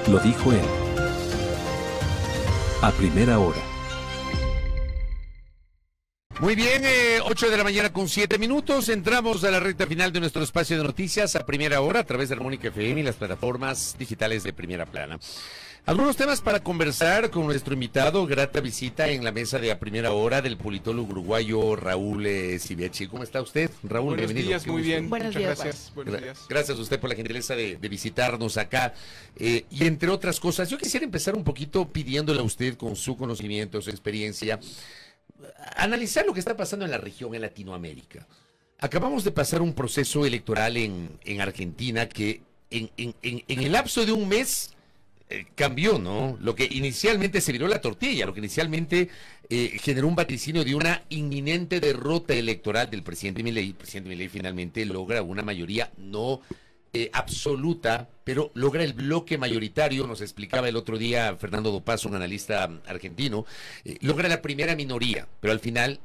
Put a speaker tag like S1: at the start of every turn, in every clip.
S1: Lo dijo él. A primera hora.
S2: Muy bien, 8 de la mañana con 7 minutos. Entramos a la recta final de nuestro espacio de noticias a primera hora a través de Armónica FM y las plataformas digitales de Primera Plana. Algunos temas para conversar con nuestro invitado, grata visita en la mesa de A Primera Hora del politólogo uruguayo Raúl Siviachi. ¿Cómo está usted, Raúl?
S3: Buenos
S2: Bienvenido.
S3: días, muy bien.
S4: Buenos
S3: Muchas
S4: días,
S3: gracias. Buenos días.
S2: Gracias a usted por la gentileza de visitarnos acá. Y entre otras cosas, yo quisiera empezar un poquito pidiéndole a usted, con su conocimiento, su experiencia, analizar lo que está pasando en la región, en Latinoamérica. Acabamos de pasar un proceso electoral en Argentina que en el lapso de un mes cambió, ¿no? Lo que inicialmente se viró la tortilla, lo que inicialmente generó un vaticinio de una inminente derrota electoral del presidente Milei. El presidente Milei finalmente logra una mayoría no absoluta, pero logra el bloque mayoritario. Nos explicaba el otro día Fernando Dopazo, un analista argentino, logra la primera minoría, pero al final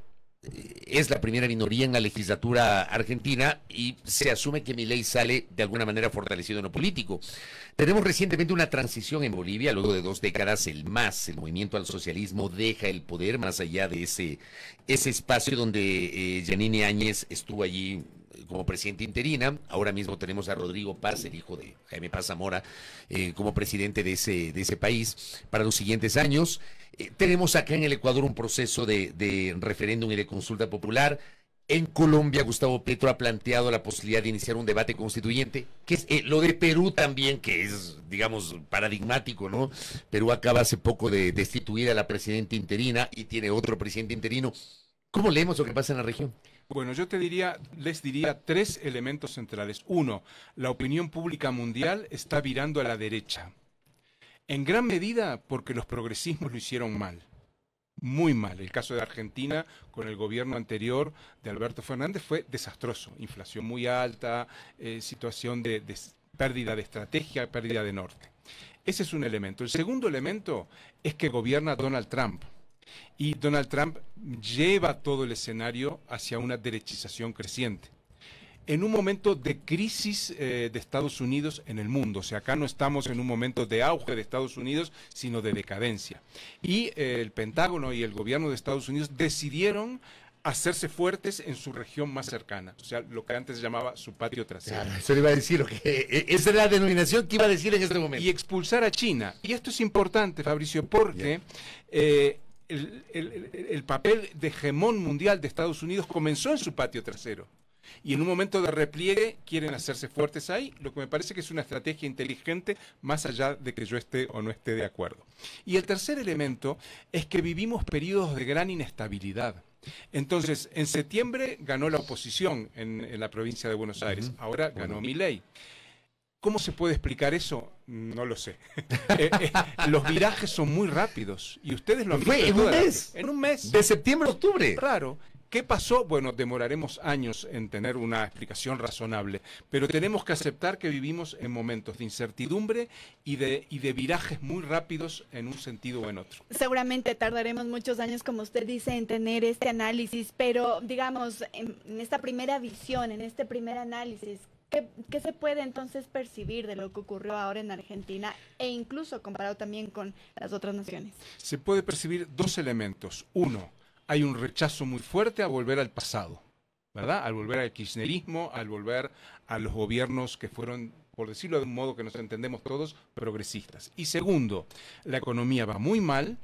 S2: es la primera minoría en la legislatura argentina y se asume que Milei sale de alguna manera fortalecido en lo político. Tenemos recientemente una transición en Bolivia, luego de 2 décadas, el movimiento al socialismo, deja el poder más allá de ese espacio donde Yanine Áñez estuvo allí como presidente interina. Ahora mismo tenemos a Rodrigo Paz, el hijo de Jaime Paz Zamora, como presidente de ese país para los siguientes años. Tenemos acá en el Ecuador un proceso de referéndum y de consulta popular. En Colombia, Gustavo Petro ha planteado la posibilidad de iniciar un debate constituyente, que es lo de Perú también, que es, digamos, paradigmático, ¿no? Perú acaba hace poco de destituir a la presidenta interina y tiene otro presidente interino. ¿Cómo leemos lo que pasa en la región?
S3: Bueno, yo les diría 3 elementos centrales. 1, la opinión pública mundial está virando a la derecha. En gran medida porque los progresismos lo hicieron mal. Muy mal. El caso de Argentina con el gobierno anterior de Alberto Fernández fue desastroso. Inflación muy alta, situación de pérdida de estrategia, pérdida de norte. Ese es un elemento. El segundo elemento es que gobierna Donald Trump. Y Donald Trump lleva todo el escenario hacia una derechización creciente. En un momento de crisis de Estados Unidos en el mundo. O sea, acá no estamos en un momento de auge de Estados Unidos, sino de decadencia. Y el Pentágono y el gobierno de Estados Unidos decidieron hacerse fuertes en su región más cercana. O sea, lo que antes se llamaba su patio trasero.
S2: Claro, eso le iba a decir, esa era la denominación que iba a decir en este momento.
S3: Y expulsar a China. Y esto es importante, Fabricio, porque el papel de hegemón mundial de Estados Unidos comenzó en su patio trasero. Y en un momento de repliegue quieren hacerse fuertes ahí, lo que me parece que es una estrategia inteligente, más allá de que yo esté o no esté de acuerdo. Y el tercer elemento es que vivimos periodos de gran inestabilidad. Entonces, en septiembre ganó la oposición en la provincia de Buenos Aires, ahora ganó Milei. ¿Cómo se puede explicar eso? No lo sé. Los virajes son muy rápidos y ustedes lo han visto.
S2: ¿En un mes?
S3: En un mes.
S2: De septiembre a octubre.
S3: Raro. ¿Qué pasó? Bueno, demoraremos años en tener una explicación razonable, pero tenemos que aceptar que vivimos en momentos de incertidumbre y de virajes muy rápidos en un sentido o en otro.
S4: Seguramente tardaremos muchos años, como usted dice, en tener este análisis, pero digamos, en esta primera visión, en este primer análisis, ¿qué se puede entonces percibir de lo que ocurrió ahora en Argentina e incluso comparado también con las otras naciones?
S3: Se puede percibir 2 elementos. 1, hay un rechazo muy fuerte a volver al pasado, ¿verdad? Al volver al kirchnerismo, al volver a los gobiernos que fueron, por decirlo de un modo que nos entendemos todos, progresistas. Y segundo, la economía va muy mal.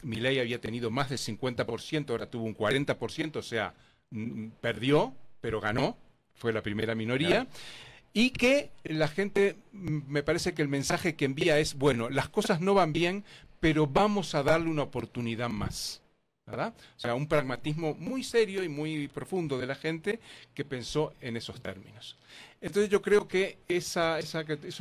S3: Milei había tenido más del 50%, ahora tuvo un 40%, o sea, perdió, pero ganó, fue la primera minoría. Y que la gente, me parece que el mensaje que envía es, bueno, las cosas no van bien, pero vamos a darle una oportunidad más, ¿verdad? O sea, un pragmatismo muy serio y muy profundo de la gente que pensó en esos términos. Entonces yo creo que eso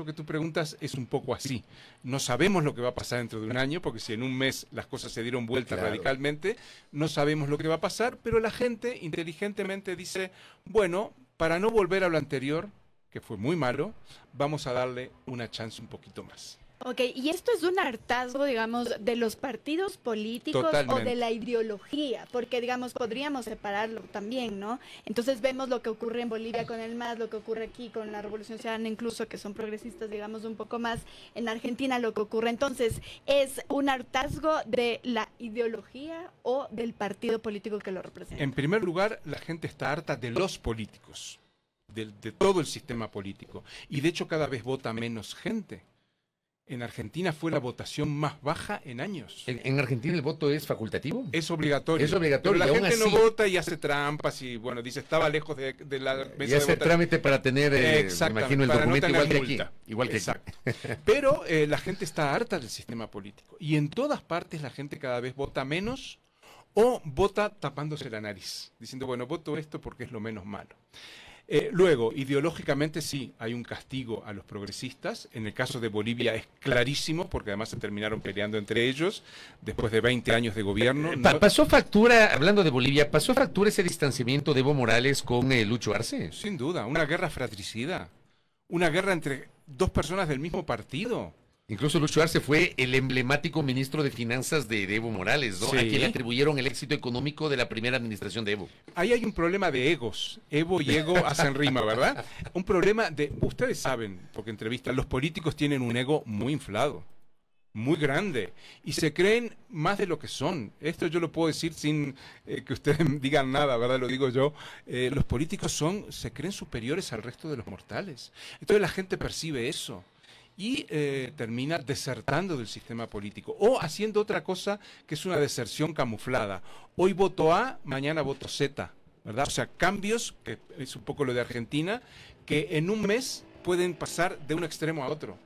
S3: que tú preguntas es un poco así. No sabemos lo que va a pasar dentro de un año, porque si en un mes las cosas se dieron vuelta radicalmente, no sabemos lo que va a pasar, pero la gente inteligentemente dice, bueno, para no volver a lo anterior, que fue muy malo, vamos a darle una chance un poquito más.
S4: Ok, y esto es un hartazgo, digamos, de los partidos políticos o
S3: Totalmente.
S4: de la ideología, porque, digamos, podríamos separarlo también, ¿no? Entonces vemos lo que ocurre en Bolivia con el MAS, lo que ocurre aquí con la Revolución Ciudadana, incluso que son progresistas, digamos, un poco más, en Argentina lo que ocurre. Entonces, ¿es un hartazgo de la ideología o del partido político que lo representa?
S3: En primer lugar, la gente está harta de los políticos, de todo el sistema político. Y de hecho cada vez vota menos gente. En Argentina fue la votación más baja en años.
S2: ¿En Argentina el voto es facultativo?
S3: Es obligatorio.
S2: Es obligatorio,
S3: Pero
S2: y
S3: la
S2: aún
S3: gente
S2: así-
S3: no vota y hace trampas y, bueno, dice, estaba lejos de la
S2: Y
S3: mesa de
S2: hacer
S3: votación.
S2: trámite para tener, me
S3: Exactamente,
S2: imagino, el
S3: para no
S2: documento
S3: tener
S2: igual que aquí.
S3: multa.
S2: Igual que
S3: Exacto. Pero la gente está harta del sistema político. Y en todas partes la gente cada vez vota menos o vota tapándose la nariz, diciendo, bueno, voto esto porque es lo menos malo. Luego, ideológicamente sí, hay un castigo a los progresistas. En el caso de Bolivia es clarísimo, porque además se terminaron peleando entre ellos después de 20 años de gobierno.
S2: ¿Pasó factura, hablando de Bolivia, pasó factura ese distanciamiento de Evo Morales con Lucho Arce?
S3: Sin duda, una guerra fratricida, una guerra entre dos personas del mismo partido.
S2: Incluso Lucho Arce fue el emblemático ministro de Finanzas de Evo Morales, ¿no?
S3: Sí.
S2: A quien le atribuyeron el éxito económico de la primera administración de Evo.
S3: Ahí hay un problema de egos. Evo y ego hacen rima, ¿verdad? Un problema de... Ustedes saben, porque entrevistan, los políticos tienen un ego muy inflado, muy grande, y se creen más de lo que son. Esto yo lo puedo decir sin que ustedes digan nada, ¿verdad? Lo digo yo. Los políticos se creen superiores al resto de los mortales. Entonces la gente percibe eso. Y termina desertando del sistema político o haciendo otra cosa que es una deserción camuflada. Hoy voto A, mañana voto Z, ¿verdad? O sea, cambios, que es un poco lo de Argentina, que en un mes pueden pasar de un extremo a otro.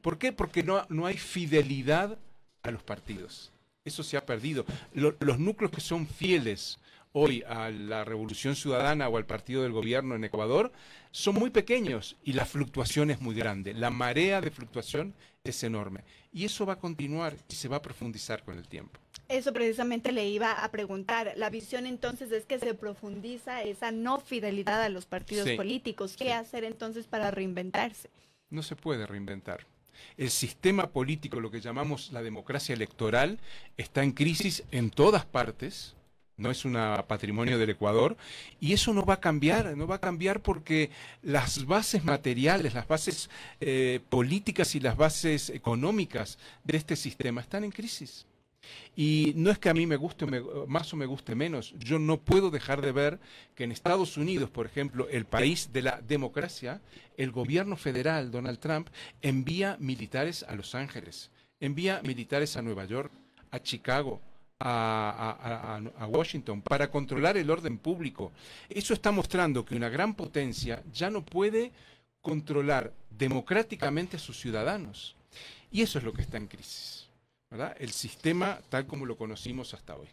S3: ¿Por qué? Porque no hay fidelidad a los partidos. Eso se ha perdido. Los núcleos que son fieles hoy a la Revolución Ciudadana o al partido del gobierno en Ecuador son muy pequeños y la fluctuación es muy grande. La marea de fluctuación es enorme. Y eso va a continuar y se va a profundizar con el tiempo.
S4: Eso precisamente le iba a preguntar. La visión entonces es que se profundiza esa no fidelidad a los partidos
S3: Sí,
S4: políticos. ¿Qué
S3: sí.
S4: hacer entonces para reinventarse?
S3: No se puede reinventar. El sistema político, lo que llamamos la democracia electoral, está en crisis en todas partes. No es un patrimonio del Ecuador, y eso no va a cambiar porque las bases materiales, las bases políticas y las bases económicas de este sistema están en crisis. Y no es que a mí me guste más o me guste menos, yo no puedo dejar de ver que en Estados Unidos, por ejemplo, el país de la democracia, el gobierno federal, Donald Trump, envía militares a Los Ángeles, envía militares a Nueva York, a Chicago, a Washington, para controlar el orden público. Eso está mostrando que una gran potencia ya no puede controlar democráticamente a sus ciudadanos. Y eso es lo que está en crisis, ¿verdad? El sistema tal como lo conocimos hasta hoy.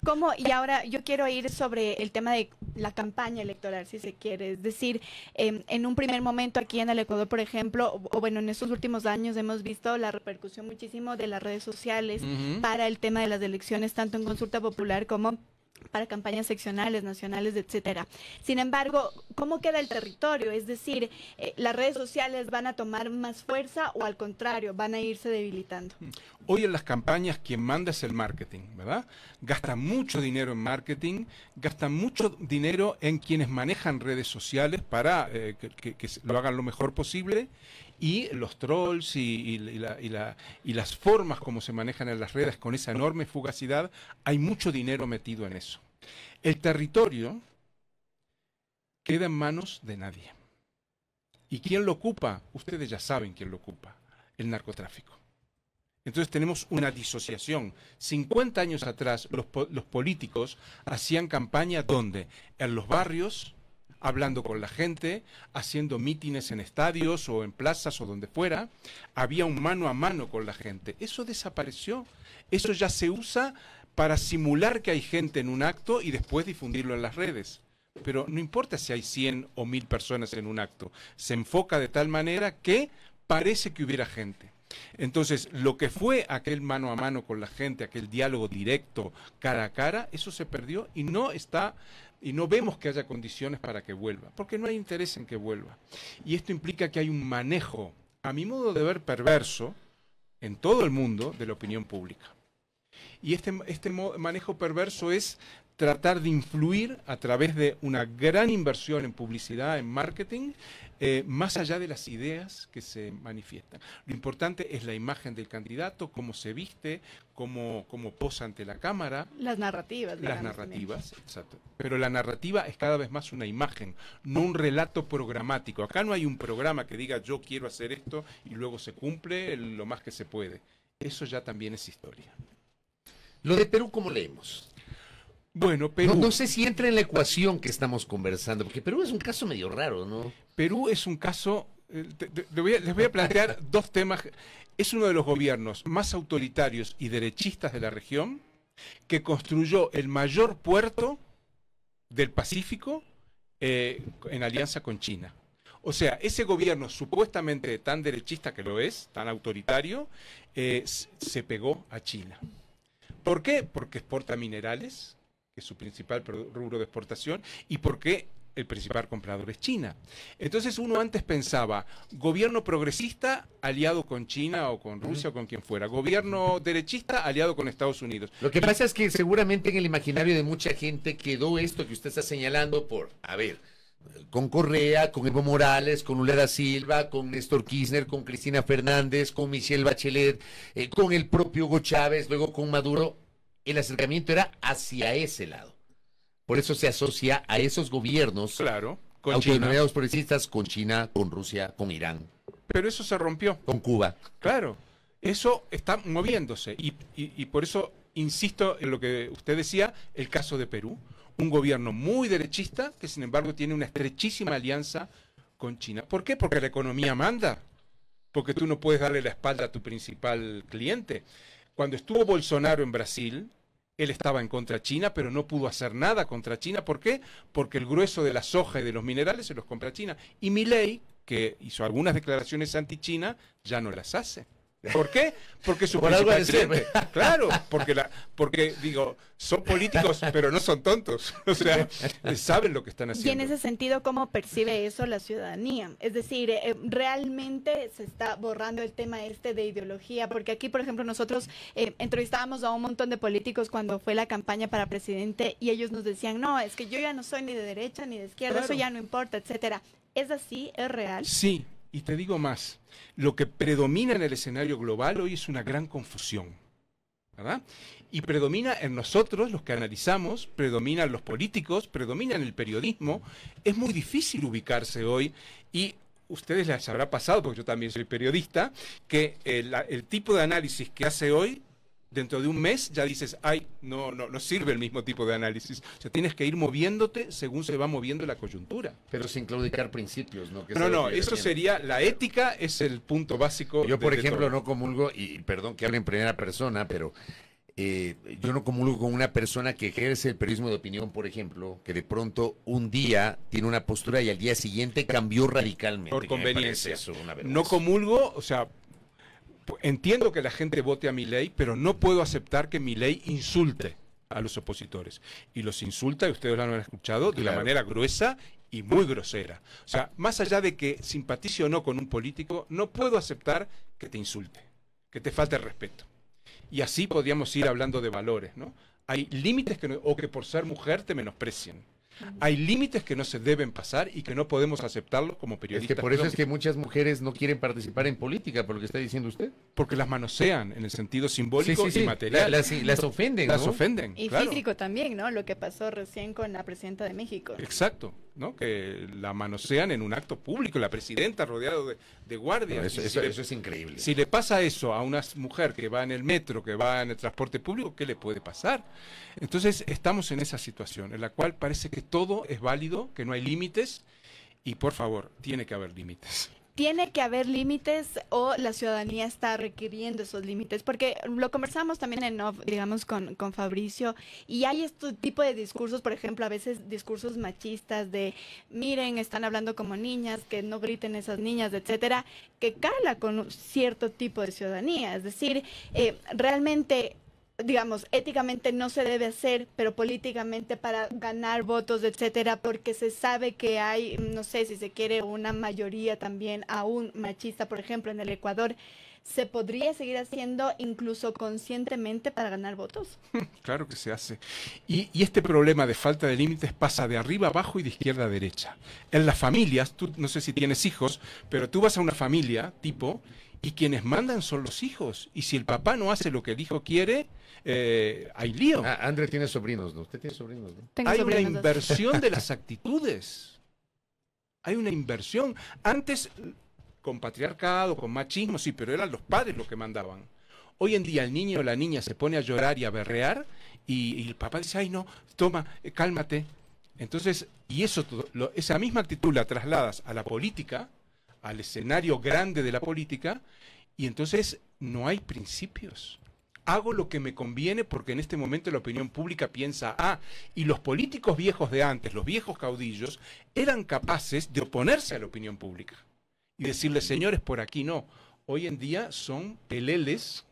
S4: ¿Cómo? Y ahora yo quiero ir sobre el tema de la campaña electoral, si se quiere. Es decir, en un primer momento aquí en el Ecuador, por ejemplo, o bueno, en estos últimos años hemos visto la repercusión muchísimo de las redes sociales para el tema de las elecciones, tanto en consulta popular como para campañas seccionales, nacionales, etcétera. Sin embargo, ¿cómo queda el territorio? Es decir, ¿las redes sociales van a tomar más fuerza o al contrario, van a irse debilitando?
S3: Hoy en las campañas quien manda es el marketing, ¿verdad? Gastan mucho dinero en marketing, gastan mucho dinero en quienes manejan redes sociales para que lo hagan lo mejor posible, y los trolls y las formas como se manejan en las redes con esa enorme fugacidad, hay mucho dinero metido en eso. El territorio queda en manos de nadie. ¿Y quién lo ocupa? Ustedes ya saben quién lo ocupa: el narcotráfico. Entonces tenemos una disociación. 50 años atrás los políticos hacían campaña ¿dónde? En los barrios, hablando con la gente, haciendo mítines en estadios o en plazas o donde fuera. Había un mano a mano con la gente. Eso desapareció. Eso ya se usa para simular que hay gente en un acto y después difundirlo en las redes. Pero no importa si hay 100 o 1000 personas en un acto. Se enfoca de tal manera que parece que hubiera gente. Entonces, lo que fue aquel mano a mano con la gente, aquel diálogo directo, cara a cara, eso se perdió y no vemos que haya condiciones para que vuelva, porque no hay interés en que vuelva. Y esto implica que hay un manejo a mi modo de ver, perverso en todo el mundo de la opinión pública. Y este manejo perverso es tratar de influir a través de una gran inversión en publicidad, en marketing, más allá de las ideas que se manifiestan. Lo importante es la imagen del candidato, cómo se viste, cómo posa ante la cámara.
S4: Las narrativas.
S3: Las narrativas, exacto. Pero la narrativa es cada vez más una imagen, no un relato programático. Acá no hay un programa que diga yo quiero hacer esto y luego se cumple lo más que se puede. Eso ya también es historia.
S2: Lo de Perú, ¿cómo leemos?
S3: Bueno, Perú...
S2: No sé si entra en la ecuación que estamos conversando, porque Perú es un caso medio raro, ¿no?
S3: Perú es un caso... les voy a plantear dos temas. Es uno de los gobiernos más autoritarios y derechistas de la región, que construyó el mayor puerto del Pacífico en alianza con China. O sea, ese gobierno supuestamente tan derechista que lo es, tan autoritario, se pegó a China. ¿Por qué? Porque exporta minerales, que es su principal rubro de exportación, y porque el principal comprador es China. Entonces uno antes pensaba, gobierno progresista aliado con China o con Rusia o con quien fuera, gobierno derechista aliado con Estados Unidos.
S2: Lo que pasa es que seguramente en el imaginario de mucha gente quedó esto que usted está señalando con Correa, con Evo Morales, con Lula da Silva, con Néstor Kirchner, con Cristina Fernández, con Michelle Bachelet, con el propio Hugo Chávez, luego con Maduro. El acercamiento era hacia ese lado. Por eso se asocia a esos gobiernos,
S3: claro, con
S2: autodenominados progresistas, con China, con Rusia, con Irán.
S3: Pero eso se rompió.
S2: Con Cuba.
S3: Claro, eso está moviéndose. Y por eso insisto en lo que usted decía, el caso de Perú. Un gobierno muy derechista que sin embargo tiene una estrechísima alianza con China. ¿Por qué? Porque la economía manda. Porque tú no puedes darle la espalda a tu principal cliente. Cuando estuvo Bolsonaro en Brasil, él estaba en contra de China, pero no pudo hacer nada contra China. ¿Por qué? Porque el grueso de la soja y de los minerales se los compra China. Y Milei, que hizo algunas declaraciones anti-China, ya no las hace. ¿Por qué? Porque su principal cliente. Claro, porque digo, son políticos, pero no son tontos. O sea, saben lo que están haciendo.
S4: Y en ese sentido, ¿cómo percibe eso la ciudadanía? Es decir, realmente se está borrando el tema de ideología, porque aquí, por ejemplo, nosotros entrevistábamos a un montón de políticos cuando fue la campaña para presidente y ellos nos decían, no, es que yo ya no soy ni de derecha ni de izquierda, claro, eso ya no importa, etcétera. ¿Es así? ¿Es real?
S3: Sí. Y te digo más, lo que predomina en el escenario global hoy es una gran confusión, ¿verdad? Y predomina en nosotros, los que analizamos, predominan los políticos, predomina en el periodismo. Es muy difícil ubicarse hoy y ustedes les habrá pasado, porque yo también soy periodista, que el tipo de análisis que hace hoy, dentro de un mes ya dices, ay, no sirve el mismo tipo de análisis. O sea, tienes que ir moviéndote según se va moviendo la coyuntura.
S2: Pero sin claudicar principios, ¿no?
S3: Eso sería, la ética es el punto básico.
S2: Yo, por ejemplo, no comulgo, y perdón que hable en primera persona, pero yo no comulgo con una persona que ejerce el periodismo de opinión, por ejemplo, que de pronto un día tiene una postura y al día siguiente cambió radicalmente.
S3: Por conveniencia.
S2: Eso,
S3: no comulgo, o sea, entiendo que la gente vote a Milei, pero no puedo aceptar que Milei insulte a los opositores. Y los insulta, y ustedes lo han escuchado, de una manera gruesa y muy grosera. O sea, más allá de que simpatice o no con un político, no puedo aceptar que te insulte, que te falte el respeto. Y así podríamos ir hablando de valores, ¿no? Hay límites o que por ser mujer te menosprecien. Hay límites que no se deben pasar y que no podemos aceptarlos como periodistas.
S2: Es que por eso es que muchas mujeres no quieren participar en política, por lo que está diciendo usted.
S3: Porque las manosean en el sentido simbólico y material.
S2: Las ofenden,
S3: Las ofenden,
S4: y
S3: claro.
S4: Físico también, ¿no? Lo que pasó recién con la presidenta de México.
S3: Exacto, ¿no? Que la manosean en un acto público, la presidenta rodeada de guardias.
S2: No, eso es increíble.
S3: Si le pasa eso a una mujer que va en el metro, que va en el transporte público, ¿qué le puede pasar? Entonces estamos en esa situación en la cual parece que todo es válido, que no hay límites y por favor, tiene que haber límites.
S4: ¿Tiene que haber límites o la ciudadanía está requiriendo esos límites? Porque lo conversamos también en off, digamos, con Fabricio, y hay este tipo de discursos, por ejemplo, a veces discursos machistas de, miren, están hablando como niñas, que no griten esas niñas, etcétera, que cala con cierto tipo de ciudadanía. Es decir, realmente digamos, éticamente no se debe hacer, pero políticamente para ganar votos, etcétera, porque se sabe que hay, no sé si se quiere, una mayoría también aún machista, por ejemplo, en el Ecuador, ¿se podría seguir haciendo incluso conscientemente para ganar votos?
S3: Claro que se hace. Y este problema de falta de límites pasa de arriba abajo y de izquierda a derecha. En las familias, tú no sé si tienes hijos, pero tú vas a una familia tipo y quienes mandan son los hijos. Y si el papá no hace lo que el hijo quiere, hay lío.
S2: André tiene sobrinos, ¿no? Usted tiene sobrinos, ¿no?
S4: Tengo
S3: Hay una
S4: sobrinos.
S3: inversión de las actitudes. Hay una inversión. Antes, con patriarcado, con machismo, sí, pero eran los padres los que mandaban. Hoy en día el niño o la niña se pone a llorar y a berrear y el papá dice, ay no, toma, cálmate. Entonces, y eso, esa misma actitud la trasladas a la política, al escenario grande de la política, y entonces no hay principios. Hago lo que me conviene porque en este momento la opinión pública piensa, y los políticos viejos de antes, los viejos caudillos, eran capaces de oponerse a la opinión pública y decirle, señores, por aquí no. Hoy en día son peleles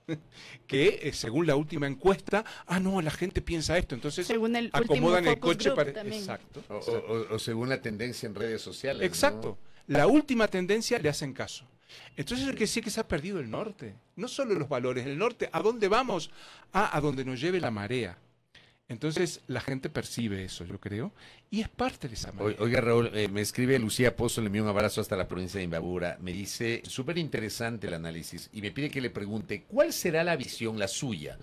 S3: que, según la última encuesta, no, la gente piensa esto, entonces
S4: Según el
S3: acomodan
S4: último
S3: el coche
S4: focus
S3: para...
S4: group también.
S3: Exacto.
S2: O según la tendencia en redes sociales.
S3: Exacto. La última tendencia le hacen caso. Entonces es que sí que se ha perdido el norte. No solo los valores, el norte. ¿A dónde vamos? A donde nos lleve la marea. Entonces la gente percibe eso, yo creo, y es parte de esa marea.
S2: Oiga, Raúl, me escribe Lucía Pozo, le envío un abrazo hasta la provincia de Imbabura. Me dice, súper interesante el análisis, y me pide que le pregunte, ¿cuál será la visión, la suya?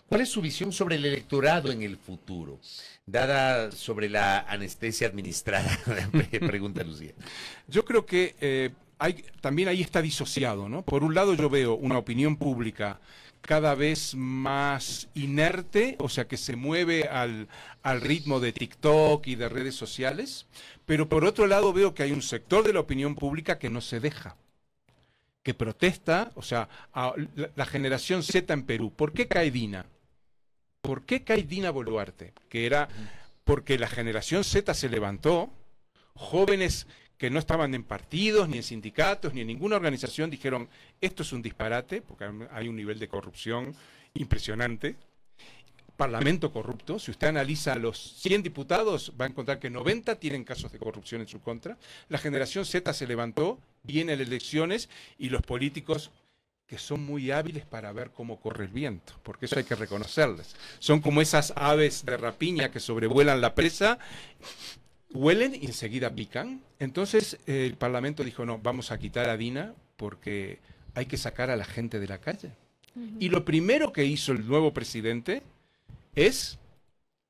S2: ¿Cuál es su visión sobre el electorado en el futuro? Dada sobre la anestesia administrada, pregunta Lucía.
S3: Yo creo que también ahí está disociado, ¿no? Por un lado yo veo una opinión pública cada vez más inerte, o sea que se mueve al ritmo de TikTok y de redes sociales, pero por otro lado veo que hay un sector de la opinión pública que no se deja, que protesta, o sea, la generación Z en Perú. ¿Por qué cae Dina? ¿Por qué cae Dina Boluarte? Que era porque la generación Z se levantó, jóvenes que no estaban en partidos, ni en sindicatos, ni en ninguna organización, dijeron, esto es un disparate, porque hay un nivel de corrupción impresionante. Parlamento corrupto, si usted analiza a los 100 diputados, va a encontrar que 90 tienen casos de corrupción en su contra. La generación Z se levantó, vienen elecciones, y los políticos, que son muy hábiles para ver cómo corre el viento, porque eso hay que reconocerles. Son como esas aves de rapiña que sobrevuelan la presa, huelen y enseguida pican. Entonces el Parlamento dijo, no, vamos a quitar a Dina porque hay que sacar a la gente de la calle. Y lo primero que hizo el nuevo presidente es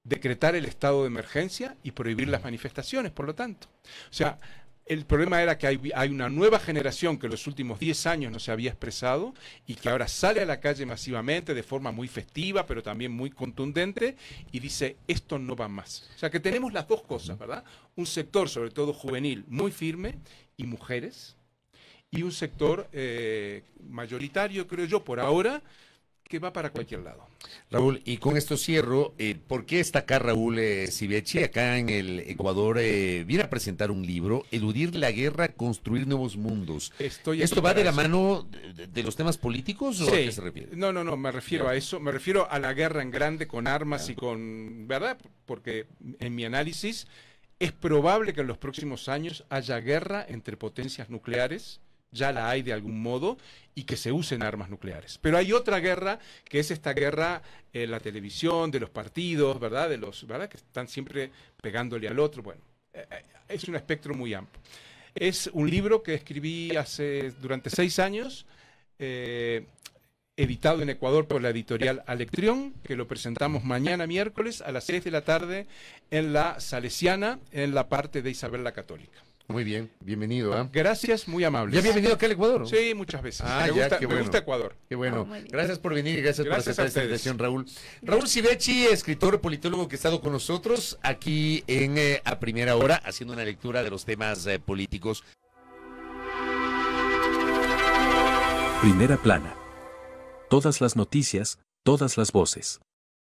S3: decretar el estado de emergencia y prohibir las manifestaciones, por lo tanto. O sea, el problema era que hay una nueva generación que en los últimos 10 años no se había expresado y que ahora sale a la calle masivamente de forma muy festiva, pero también muy contundente, y dice, esto no va más. O sea que tenemos las dos cosas, ¿verdad? Un sector, sobre todo juvenil, muy firme, y mujeres, y un sector mayoritario, creo yo, por ahora, que va para cualquier lado.
S2: Raúl, y con esto cierro, ¿por qué está acá Raúl Sivechi, acá en el Ecuador? Viene a presentar un libro, Eludir la guerra, construir nuevos mundos. ¿Esto va de la mano de los temas políticos o
S3: sí.
S2: a qué se refiere?
S3: No, me refiero a eso, me refiero a la guerra en grande con armas y con, ¿verdad? Porque en mi análisis es probable que en los próximos años haya guerra entre potencias nucleares, ya la hay de algún modo, y que se usen armas nucleares. Pero hay otra guerra, que es esta guerra en la televisión, de los partidos, ¿verdad? ¿Verdad? Que están siempre pegándole al otro. Bueno, es un espectro muy amplio. Es un libro que escribí durante 6 años, editado en Ecuador por la editorial Alectrión, que lo presentamos mañana miércoles a las 6 de la tarde en la Salesiana, en la parte de Isabel la Católica.
S2: Muy bien, bienvenido.
S3: Gracias, muy amable.
S2: ¿Ya bienvenido acá al Ecuador, ¿no?
S3: Sí, muchas veces.
S2: Me
S3: gusta Ecuador.
S2: Qué bueno. Gracias por venir y gracias por aceptar esta invitación, Raúl. Raúl Sivechi, escritor, politólogo que ha estado con nosotros aquí en A Primera Hora, haciendo una lectura de los temas políticos.
S1: Primera plana. Todas las noticias, todas las voces.